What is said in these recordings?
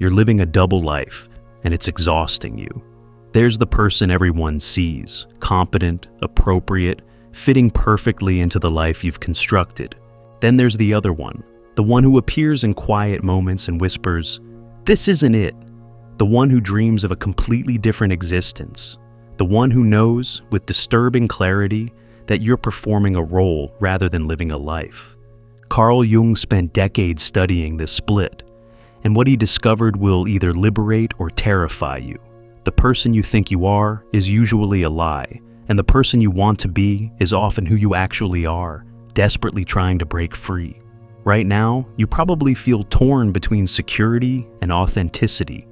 You're living a double life, and it's exhausting you. There's the person everyone sees, competent, appropriate, fitting perfectly into the life you've constructed. Then there's the other one, the one who appears in quiet moments and whispers, "This isn't it." The one who dreams of a completely different existence. The one who knows, with disturbing clarity, that you're performing a role rather than living a life. Carl Jung spent decades studying this split, and what he discovered will either liberate or terrify you. The person you think you are is usually a lie, and the person you want to be is often who you actually are, desperately trying to break free. Right now, you probably feel torn between security and authenticity,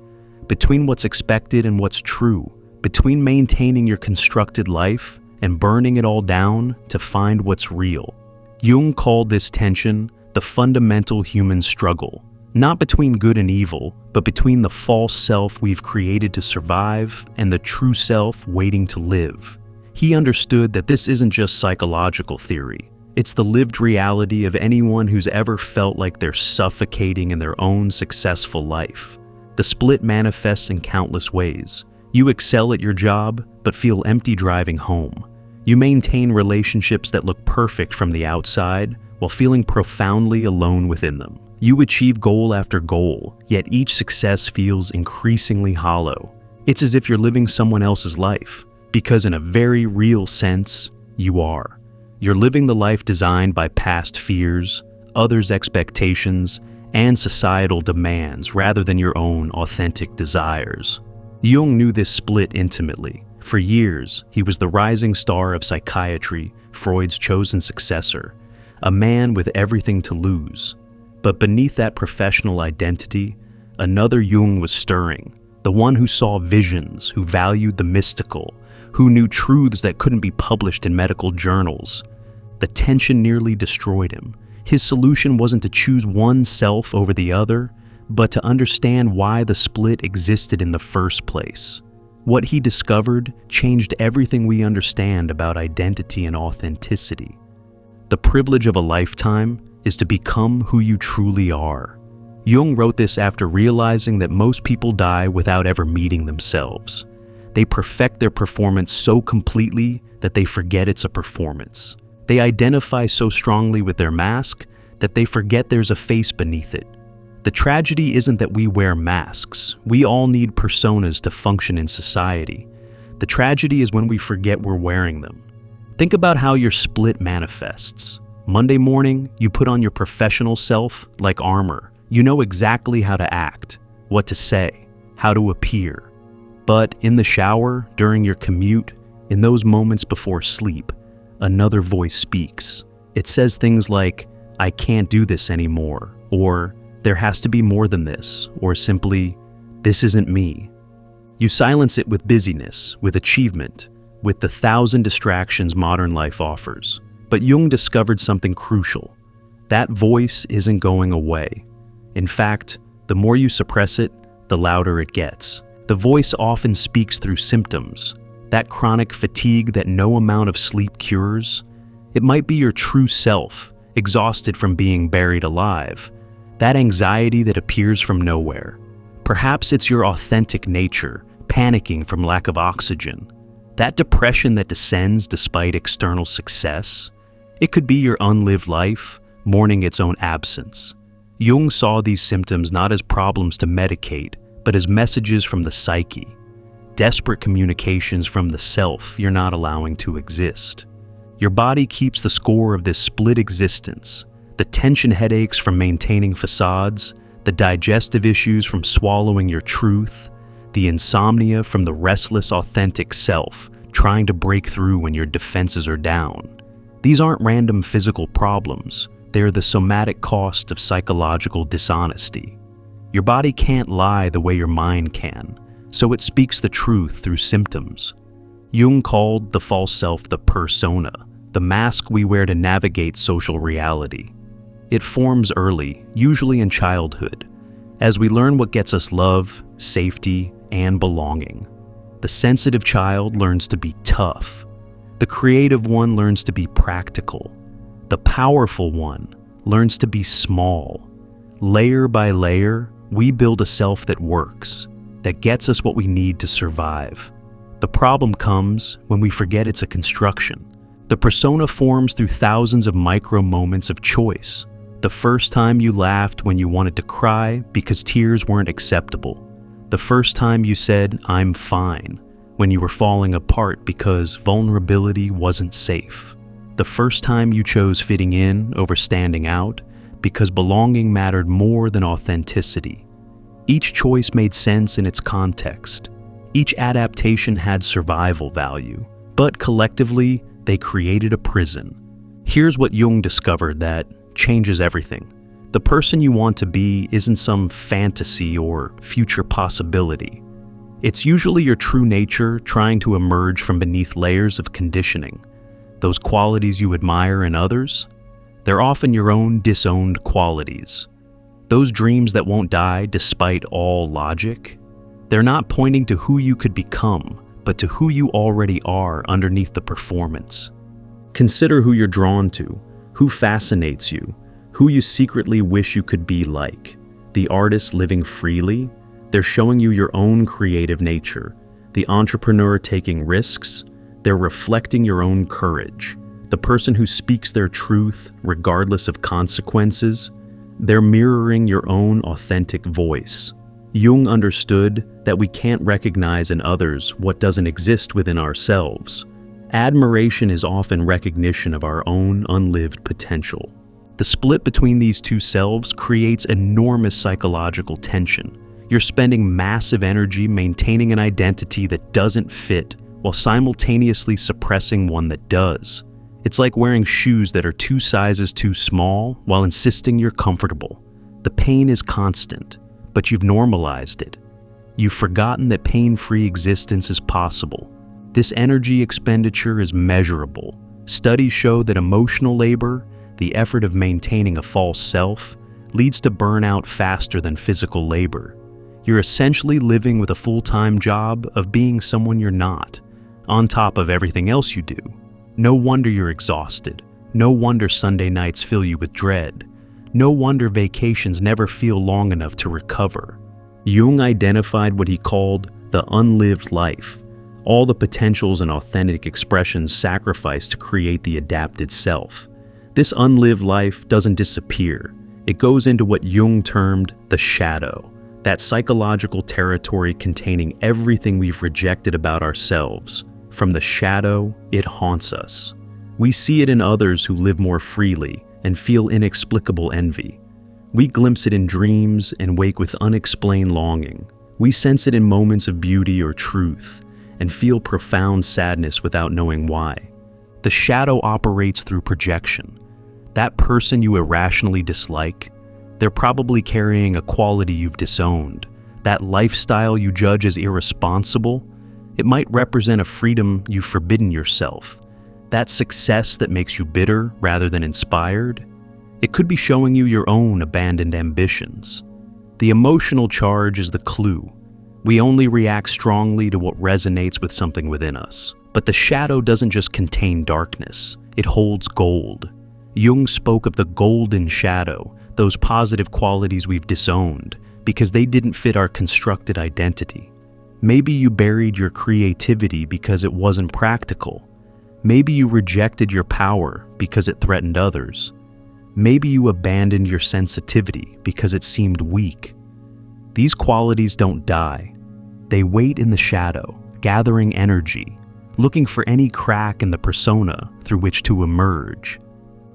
between what's expected and what's true, between maintaining your constructed life and burning it all down to find what's real. Jung called this tension the fundamental human struggle, not between good and evil, but between the false self we've created to survive and the true self waiting to live. He understood that this isn't just psychological theory. It's the lived reality of anyone who's ever felt like they're suffocating in their own successful life. The split manifests in countless ways. You excel at your job, but feel empty driving home. You maintain relationships that look perfect from the outside, while feeling profoundly alone within them. You achieve goal after goal, yet each success feels increasingly hollow. It's as if you're living someone else's life, because in a very real sense, you are. You're living the life designed by past fears, others' expectations, and societal demands rather than your own authentic desires. Jung knew this split intimately. For years, he was the rising star of psychiatry, Freud's chosen successor, a man with everything to lose. But beneath that professional identity, another Jung was stirring, the one who saw visions, who valued the mystical, who knew truths that couldn't be published in medical journals. The tension nearly destroyed him. His solution wasn't to choose one self over the other, but to understand why the split existed in the first place. What he discovered changed everything we understand about identity and authenticity. The privilege of a lifetime is to become who you truly are. Jung wrote this after realizing that most people die without ever meeting themselves. They perfect their performance so completely that they forget it's a performance. They identify so strongly with their mask that they forget there's a face beneath it. The tragedy isn't that we wear masks. We all need personas to function in society. The tragedy is when we forget we're wearing them. Think about how your split manifests. Monday morning, you put on your professional self like armor. You know exactly how to act, what to say, how to appear. But in the shower, during your commute, in those moments before sleep, another voice speaks. It says things like, "I can't do this anymore," or "There has to be more than this," or simply, "This isn't me." You silence it with busyness, with achievement, with the 1,000 distractions modern life offers. But Jung discovered something crucial. That voice isn't going away. In fact, the more you suppress it, the louder it gets. The voice often speaks through symptoms, that chronic fatigue that no amount of sleep cures. It might be your true self, exhausted from being buried alive, that anxiety that appears from nowhere. Perhaps it's your authentic nature, panicking from lack of oxygen. That depression that descends despite external success. It could be your unlived life, mourning its own absence. Jung saw these symptoms not as problems to medicate, but as messages from the psyche. Desperate communications from the self you're not allowing to exist. Your body keeps the score of this split existence. The tension headaches from maintaining facades, the digestive issues from swallowing your truth, the insomnia from the restless, authentic self trying to break through when your defenses are down. These aren't random physical problems. They're the somatic cost of psychological dishonesty. Your body can't lie the way your mind can, so it speaks the truth through symptoms. Jung called the false self the persona, the mask we wear to navigate social reality. It forms early, usually in childhood, as we learn what gets us love, safety, and belonging. The sensitive child learns to be tough. The creative one learns to be practical. The powerful one learns to be small. Layer by layer, We build a self that works, that gets us what we need to survive. The problem comes when we forget it's a construction. The persona forms through thousands of micro moments of choice. The first time you laughed when you wanted to cry because tears weren't acceptable. The first time you said, "I'm fine," when you were falling apart because vulnerability wasn't safe. The first time you chose fitting in over standing out because belonging mattered more than authenticity. Each choice made sense in its context. Each adaptation had survival value, but collectively, they created a prison. Here's what Jung discovered that changes everything. The person you want to be isn't some fantasy or future possibility. It's usually your true nature trying to emerge from beneath layers of conditioning. Those qualities you admire in others, they're often your own disowned qualities. Those dreams that won't die despite all logic, they're not pointing to who you could become, but to who you already are underneath the performance. Consider who you're drawn to, who fascinates you, who you secretly wish you could be like. The artist living freely, they're showing you your own creative nature. The entrepreneur taking risks, they're reflecting your own courage. The person who speaks their truth, regardless of consequences, they're mirroring your own authentic voice. Jung understood that we can't recognize in others what doesn't exist within ourselves. Admiration is often recognition of our own unlived potential. The split between these two selves creates enormous psychological tension. You're spending massive energy maintaining an identity that doesn't fit while simultaneously suppressing one that does. It's like wearing shoes that are 2 sizes too small while insisting you're comfortable. The pain is constant, but you've normalized it. You've forgotten that pain-free existence is possible. This energy expenditure is measurable. Studies show that emotional labor, the effort of maintaining a false self, leads to burnout faster than physical labor. You're essentially living with a full-time job of being someone you're not, on top of everything else you do. No wonder you're exhausted. No wonder Sunday nights fill you with dread. No wonder vacations never feel long enough to recover. Jung identified what he called the unlived life, all the potentials and authentic expressions sacrificed to create the adapted self. This unlived life doesn't disappear. It goes into what Jung termed the shadow, that psychological territory containing everything we've rejected about ourselves. From the shadow, it haunts us. We see it in others who live more freely and feel inexplicable envy. We glimpse it in dreams and wake with unexplained longing. We sense it in moments of beauty or truth and feel profound sadness without knowing why. The shadow operates through projection. That person you irrationally dislike, they're probably carrying a quality you've disowned. That lifestyle you judge as irresponsible, it might represent a freedom you've forbidden yourself. That success that makes you bitter rather than inspired, it could be showing you your own abandoned ambitions. The emotional charge is the clue. We only react strongly to what resonates with something within us. But the shadow doesn't just contain darkness, it holds gold. Jung spoke of the golden shadow, those positive qualities we've disowned, because they didn't fit our constructed identity. Maybe you buried your creativity because it wasn't practical. Maybe you rejected your power because it threatened others. Maybe you abandoned your sensitivity because it seemed weak. These qualities don't die. They wait in the shadow, gathering energy, looking for any crack in the persona through which to emerge.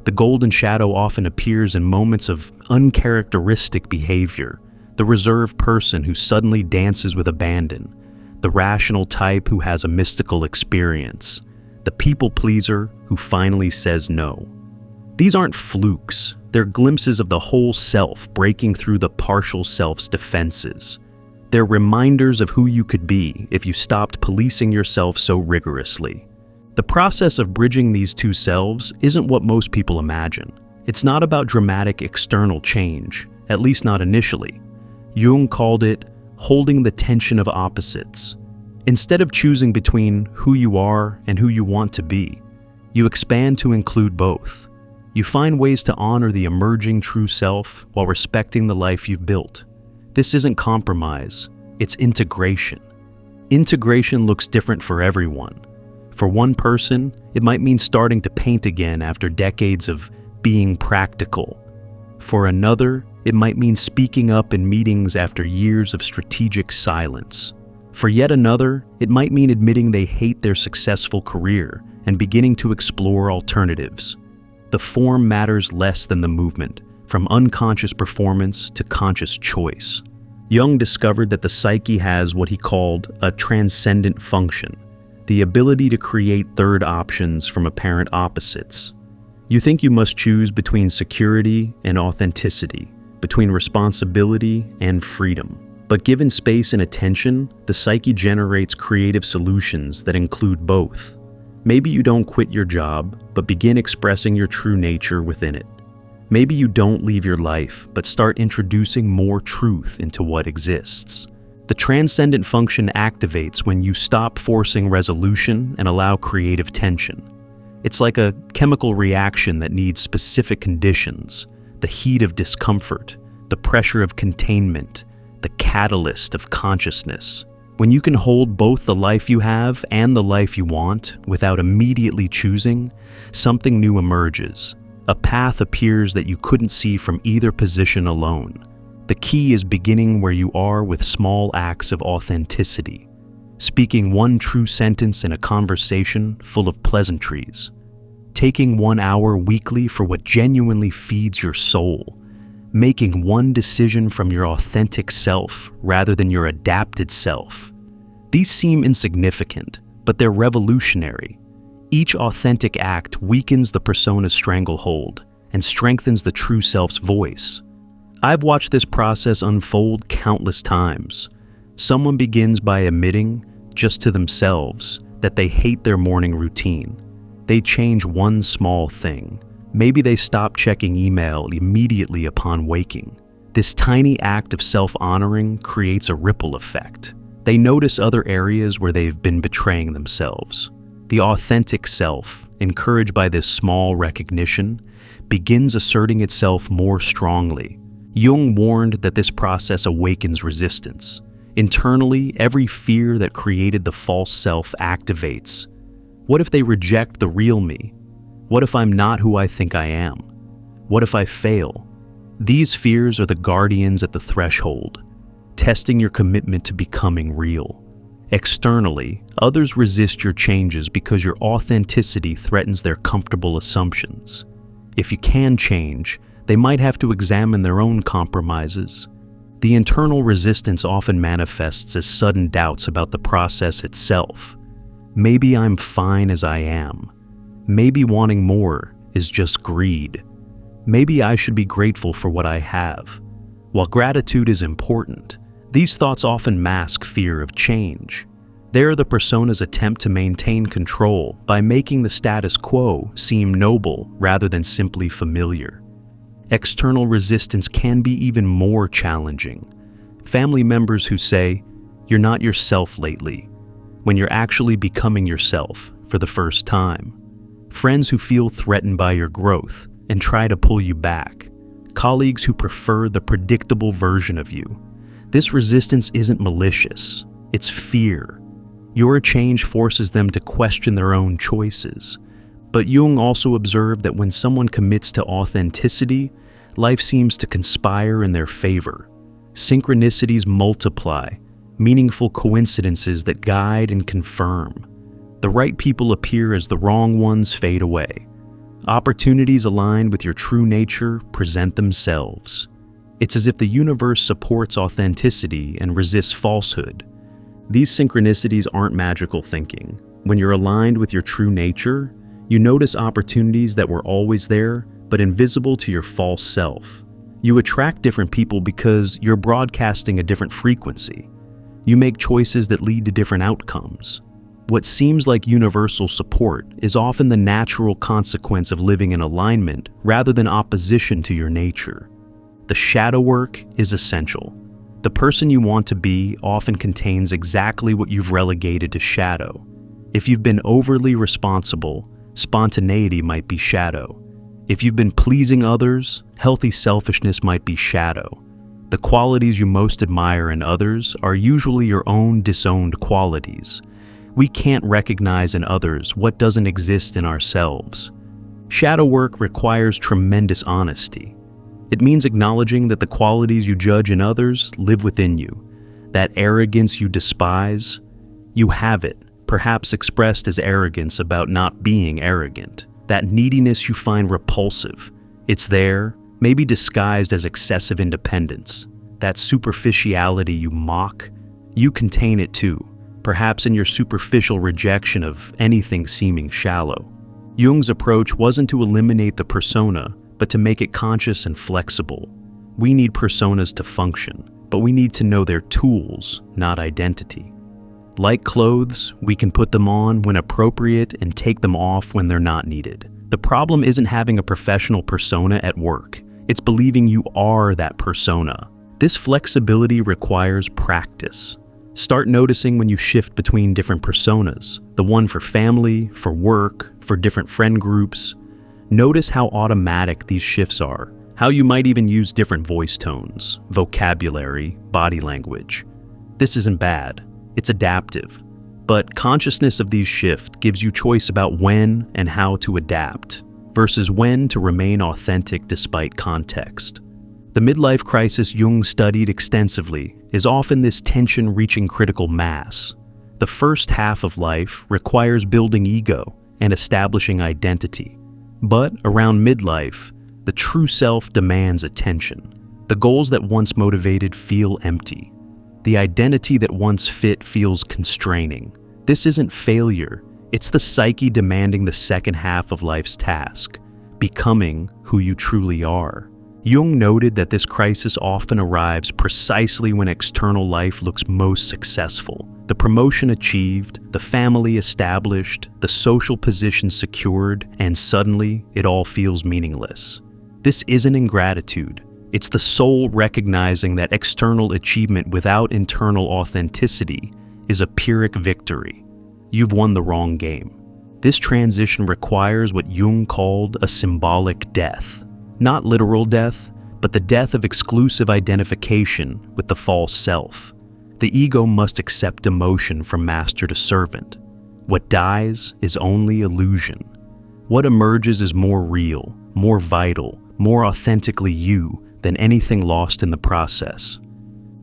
The golden shadow often appears in moments of uncharacteristic behavior, the reserved person who suddenly dances with abandon, the rational type who has a mystical experience, the people pleaser who finally says no. These aren't flukes, they're glimpses of the whole self breaking through the partial self's defenses. They're reminders of who you could be if you stopped policing yourself so rigorously. The process of bridging these two selves isn't what most people imagine. It's not about dramatic external change, at least not initially. Jung called it holding the tension of opposites. Instead of choosing between who you are and who you want to be, you expand to include both. You find ways to honor the emerging true self while respecting the life you've built. This isn't compromise, it's integration. Integration looks different for everyone. For one person, it might mean starting to paint again after decades of being practical. For another, it might mean speaking up in meetings after years of strategic silence. For yet another, it might mean admitting they hate their successful career and beginning to explore alternatives. The form matters less than the movement, from unconscious performance to conscious choice. Jung discovered that the psyche has what he called a transcendent function, the ability to create third options from apparent opposites. You think you must choose between security and authenticity, between responsibility and freedom. But given space and attention, the psyche generates creative solutions that include both. Maybe you don't quit your job, but begin expressing your true nature within it. Maybe you don't leave your life, but start introducing more truth into what exists. The transcendent function activates when you stop forcing resolution and allow creative tension. It's like a chemical reaction that needs specific conditions: the heat of discomfort, the pressure of containment, the catalyst of consciousness. When you can hold both the life you have and the life you want without immediately choosing, something new emerges. A path appears that you couldn't see from either position alone. The key is beginning where you are with small acts of authenticity. Speaking one true sentence in a conversation full of pleasantries. Taking 1 hour weekly for what genuinely feeds your soul. Making one decision from your authentic self rather than your adapted self. These seem insignificant, but they're revolutionary. Each authentic act weakens the persona's stranglehold and strengthens the true self's voice. I've watched this process unfold countless times. Someone begins by admitting, just to themselves, that they hate their morning routine. They change one small thing. Maybe they stop checking email immediately upon waking. This tiny act of self-honoring creates a ripple effect. They notice other areas where they've been betraying themselves. The authentic self, encouraged by this small recognition, begins asserting itself more strongly. Jung warned that this process awakens resistance. Internally, every fear that created the false self activates. What if they reject the real me? What if I'm not who I think I am? What if I fail? These fears are the guardians at the threshold, testing your commitment to becoming real. Externally, others resist your changes because your authenticity threatens their comfortable assumptions. If you can change, they might have to examine their own compromises. The internal resistance often manifests as sudden doubts about the process itself. Maybe I'm fine as I am. Maybe wanting more is just greed. Maybe I should be grateful for what I have. While gratitude is important, these thoughts often mask fear of change. They are the persona's attempt to maintain control by making the status quo seem noble rather than simply familiar. External resistance can be even more challenging. Family members who say, "You're not yourself lately," when you're actually becoming yourself for the first time. Friends who feel threatened by your growth and try to pull you back. Colleagues who prefer the predictable version of you. This resistance isn't malicious, it's fear. Your change forces them to question their own choices. But Jung also observed that when someone commits to authenticity, life seems to conspire in their favor. Synchronicities multiply, meaningful coincidences that guide and confirm. The right people appear as the wrong ones fade away. Opportunities aligned with your true nature present themselves. It's as if the universe supports authenticity and resists falsehood. These synchronicities aren't magical thinking. When you're aligned with your true nature, you notice opportunities that were always there, but invisible to your false self. You attract different people because you're broadcasting a different frequency. You make choices that lead to different outcomes. What seems like universal support is often the natural consequence of living in alignment rather than opposition to your nature. The shadow work is essential. The person you want to be often contains exactly what you've relegated to shadow. If you've been overly responsible, spontaneity might be shadow. If you've been pleasing others, healthy selfishness might be shadow. The qualities you most admire in others are usually your own disowned qualities. We can't recognize in others what doesn't exist in ourselves. Shadow work requires tremendous honesty. It means acknowledging that the qualities you judge in others live within you. That arrogance you despise, you have it, perhaps expressed as arrogance about not being arrogant. That neediness you find repulsive, it's there, maybe disguised as excessive independence. That superficiality you mock, you contain it too, perhaps in your superficial rejection of anything seeming shallow. Jung's approach wasn't to eliminate the persona, but to make it conscious and flexible. We need personas to function, but we need to know they're tools, not identity. Like clothes, we can put them on when appropriate and take them off when they're not needed. The problem isn't having a professional persona at work. It's believing you are that persona. This flexibility requires practice. Start noticing when you shift between different personas, the one for family, for work, for different friend groups. Notice how automatic these shifts are, how you might even use different voice tones, vocabulary, body language. This isn't bad, it's adaptive. But consciousness of these shifts gives you choice about when and how to adapt, versus when to remain authentic despite context. The midlife crisis Jung studied extensively is often this tension reaching critical mass. The first half of life requires building ego and establishing identity. But around midlife, the true self demands attention. The goals that once motivated feel empty. The identity that once fit feels constraining. This isn't failure, it's the psyche demanding the second half of life's task, becoming who you truly are. Jung noted that this crisis often arrives precisely when external life looks most successful. The promotion achieved, the family established, the social position secured, and suddenly it all feels meaningless. This isn't ingratitude. It's the soul recognizing that external achievement without internal authenticity is a Pyrrhic victory. You've won the wrong game. This transition requires what Jung called a symbolic death. Not literal death, but the death of exclusive identification with the false self. The ego must accept emotion from master to servant. What dies is only illusion. What emerges is more real, more vital, more authentically you than anything lost in the process.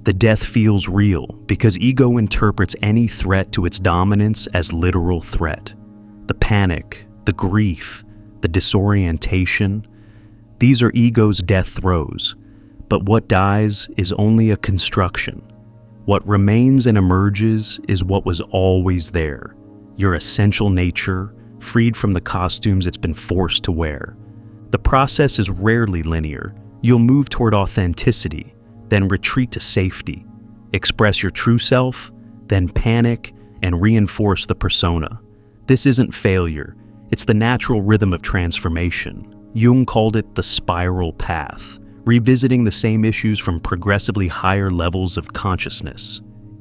The death feels real because ego interprets any threat to its dominance as literal threat. The panic, the grief, the disorientation, these are ego's death throes. But what dies is only a construction. What remains and emerges is what was always there, your essential nature, freed from the costumes it's been forced to wear. The process is rarely linear. You'll move toward authenticity, then retreat to safety, express your true self, then panic and reinforce the persona. This isn't failure, it's the natural rhythm of transformation. Jung called it the spiral path, revisiting the same issues from progressively higher levels of consciousness.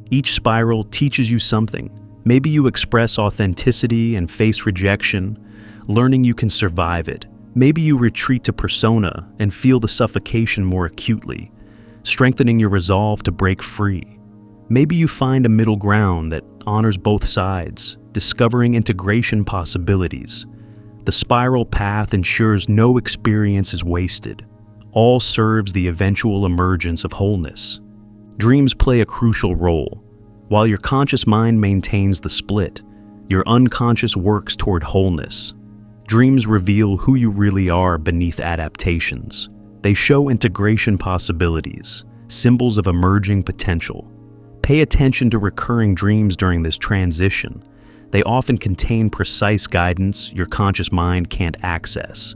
Each spiral teaches you something. Maybe you express authenticity and face rejection, learning you can survive it. Maybe you retreat to persona and feel the suffocation more acutely, strengthening your resolve to break free. Maybe you find a middle ground that honors both sides, discovering integration possibilities. The spiral path ensures no experience is wasted. All serves the eventual emergence of wholeness. Dreams play a crucial role. While your conscious mind maintains the split, your unconscious works toward wholeness. Dreams reveal who you really are beneath adaptations. They show integration possibilities, symbols of emerging potential. Pay attention to recurring dreams during this transition. They often contain precise guidance your conscious mind can't access.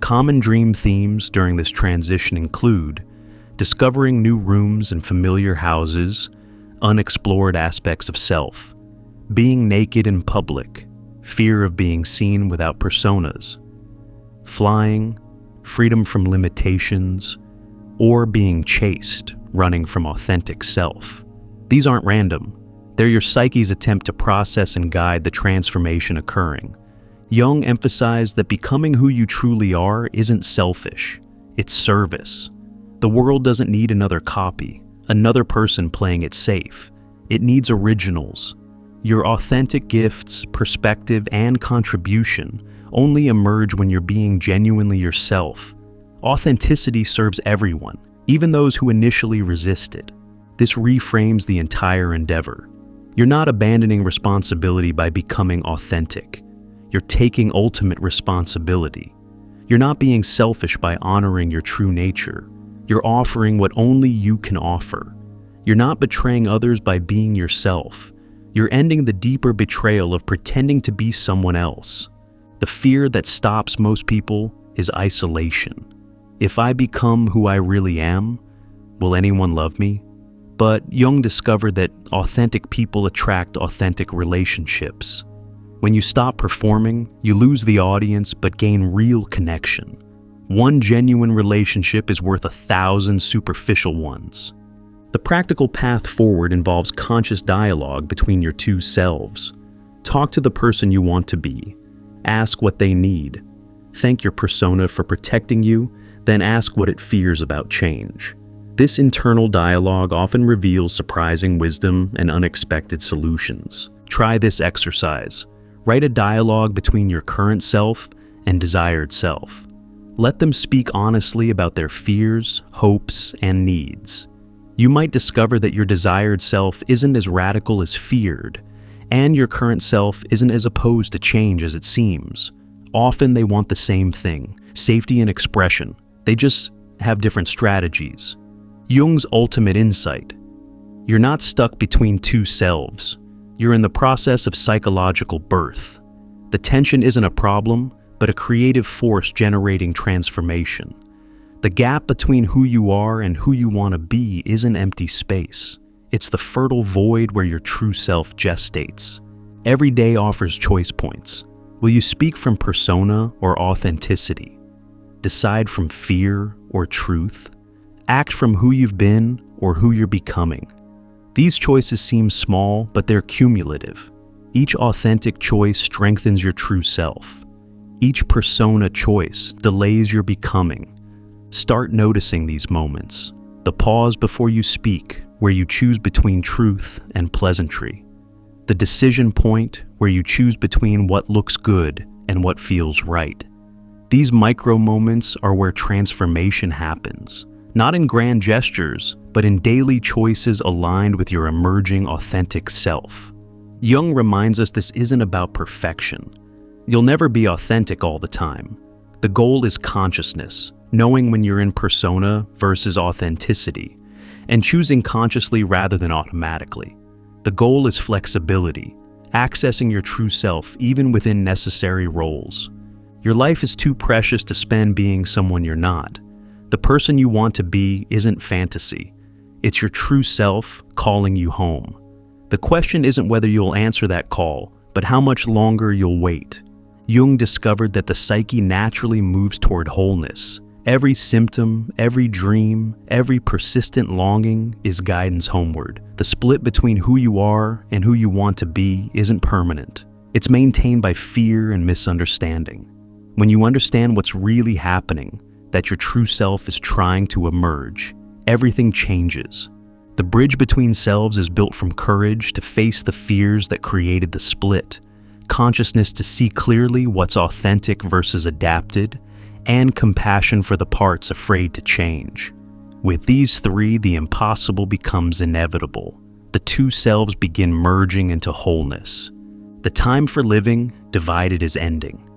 Common dream themes during this transition include discovering new rooms in familiar houses, unexplored aspects of self, being naked in public, fear of being seen without personas, flying, freedom from limitations, or being chased, running from authentic self. These aren't random. They're your psyche's attempt to process and guide the transformation occurring. Jung emphasized that becoming who you truly are isn't selfish, it's service. The world doesn't need another copy, another person playing it safe. It needs originals. Your authentic gifts, perspective, and contribution only emerge when you're being genuinely yourself. Authenticity serves everyone, even those who initially resisted. This reframes the entire endeavor. You're not abandoning responsibility by becoming authentic. You're taking ultimate responsibility. You're not being selfish by honoring your true nature. You're offering what only you can offer. You're not betraying others by being yourself. You're ending the deeper betrayal of pretending to be someone else. The fear that stops most people is isolation. If I become who I really am, will anyone love me? But Jung discovered that authentic people attract authentic relationships. When you stop performing, you lose the audience but gain real connection. One genuine relationship is worth 1,000 superficial ones. The practical path forward involves conscious dialogue between your two selves. Talk to the person you want to be. Ask what they need. Thank your persona for protecting you, then ask what it fears about change. This internal dialogue often reveals surprising wisdom and unexpected solutions. Try this exercise. Write a dialogue between your current self and desired self. Let them speak honestly about their fears, hopes, and needs. You might discover that your desired self isn't as radical as feared, and your current self isn't as opposed to change as it seems. Often they want the same thing, safety and expression. They just have different strategies. Jung's ultimate insight. You're not stuck between two selves. You're in the process of psychological birth. The tension isn't a problem, but a creative force generating transformation. The gap between who you are and who you want to be isn't empty space. It's the fertile void where your true self gestates. Every day offers choice points. Will you speak from persona or authenticity? Decide from fear or truth? Act from who you've been or who you're becoming? These choices seem small, but they're cumulative. Each authentic choice strengthens your true self. Each persona choice delays your becoming. Start noticing these moments. The pause before you speak, where you choose between truth and pleasantry. The decision point, where you choose between what looks good and what feels right. These micro moments are where transformation happens. Not in grand gestures, but in daily choices aligned with your emerging authentic self. Jung reminds us this isn't about perfection. You'll never be authentic all the time. The goal is consciousness, knowing when you're in persona versus authenticity, and choosing consciously rather than automatically. The goal is flexibility, accessing your true self even within necessary roles. Your life is too precious to spend being someone you're not. The person you want to be isn't fantasy. It's your true self calling you home. The question isn't whether you'll answer that call, but how much longer you'll wait. Jung discovered that the psyche naturally moves toward wholeness. Every symptom, every dream, every persistent longing is guidance homeward. The split between who you are and who you want to be isn't permanent. It's maintained by fear and misunderstanding. When you understand what's really happening, that your true self is trying to emerge, everything changes. The bridge between selves is built from courage to face the fears that created the split, consciousness to see clearly what's authentic versus adapted, and compassion for the parts afraid to change. With these three, the impossible becomes inevitable. The two selves begin merging into wholeness. The time for living, divided, is ending.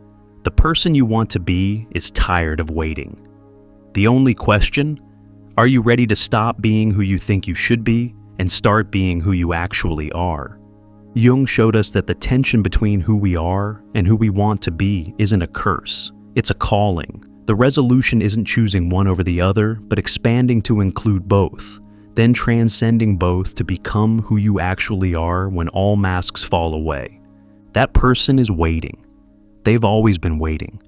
The person you want to be is tired of waiting. The only question, are you ready to stop being who you think you should be and start being who you actually are? Jung showed us that the tension between who we are and who we want to be isn't a curse, it's a calling. The resolution isn't choosing one over the other, but expanding to include both, then transcending both to become who you actually are when all masks fall away. That person is waiting. They've always been waiting.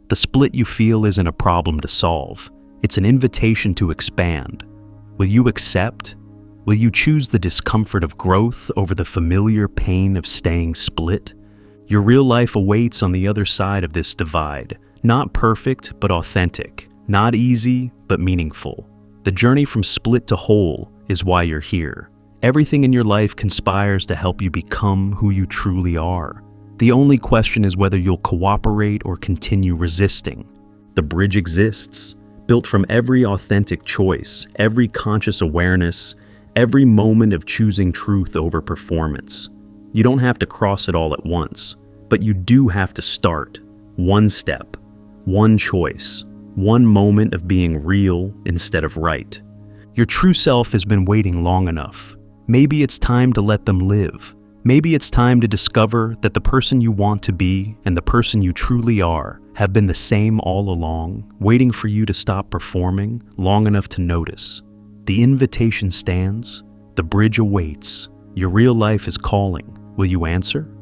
The split you feel isn't a problem to solve. It's an invitation to expand. Will you accept? Will you choose the discomfort of growth over the familiar pain of staying split? Your real life awaits on the other side of this divide. Not perfect, but authentic. Not easy, but meaningful. The journey from split to whole is why you're here. Everything in your life conspires to help you become who you truly are. The only question is whether you'll cooperate or continue resisting. The bridge exists, built from every authentic choice, every conscious awareness, every moment of choosing truth over performance. You don't have to cross it all at once, but you do have to start. One step, one choice, one moment of being real instead of right. Your true self has been waiting long enough. Maybe it's time to let them live. Maybe it's time to discover that the person you want to be and the person you truly are have been the same all along, waiting for you to stop performing long enough to notice. The invitation stands. The bridge awaits. Your real life is calling. Will you answer?